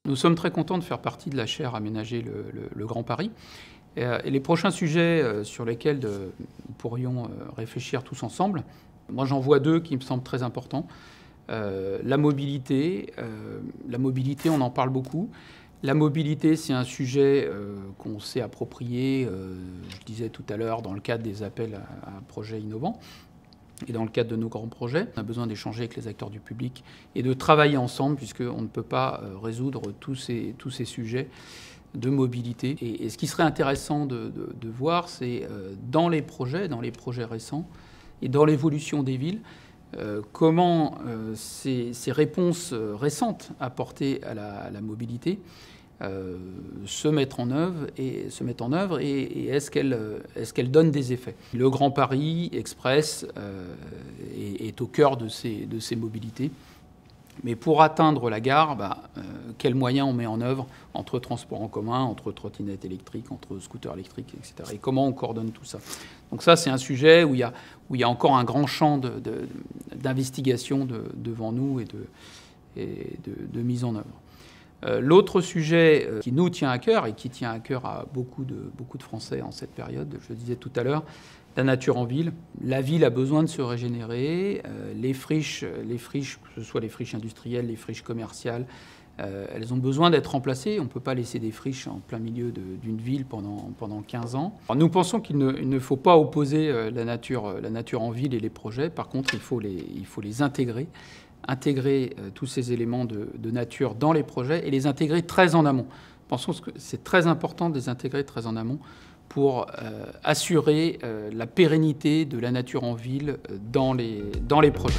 Nous sommes très contents de faire partie de la chaire Aménager le Grand Paris. Et les prochains sujets sur lesquels nous pourrions réfléchir tous ensemble, moi j'en vois deux qui me semblent très importants. La mobilité, on en parle beaucoup. La mobilité, c'est un sujet qu'on s'est approprié, je disais tout à l'heure, dans le cadre des appels à projets innovants. Et dans le cadre de nos grands projets, on a besoin d'échanger avec les acteurs du public et de travailler ensemble, puisqu'on ne peut pas résoudre tous ces sujets de mobilité. Et ce qui serait intéressant de voir, c'est dans les projets récents et dans l'évolution des villes, comment ces réponses récentes apportées à la mobilité se mettent en œuvre et est-ce qu'elles donnent des effets. Le Grand Paris Express est au cœur de ces mobilités. Mais pour atteindre la gare, quels moyens on met en œuvre entre transports en commun, entre trottinettes électriques, entre scooters électriques, etc. Et comment on coordonne tout ça. Donc ça, c'est un sujet où il y a encore un grand champ d'investigation devant nous et de mise en œuvre. L'autre sujet qui nous tient à cœur et qui tient à cœur à beaucoup de Français en cette période, je le disais tout à l'heure, la nature en ville. La ville a besoin de se régénérer. Les friches, que ce soit les friches industrielles, les friches commerciales, elles ont besoin d'être remplacées. On ne peut pas laisser des friches en plein milieu d'une ville pendant 15 ans. Alors nous pensons qu'il ne faut pas opposer la nature en ville et les projets. Par contre, il faut les intégrer tous ces éléments de nature dans les projets et les intégrer très en amont. Pensons que c'est très important de les intégrer très en amont pour assurer la pérennité de la nature en ville dans les projets.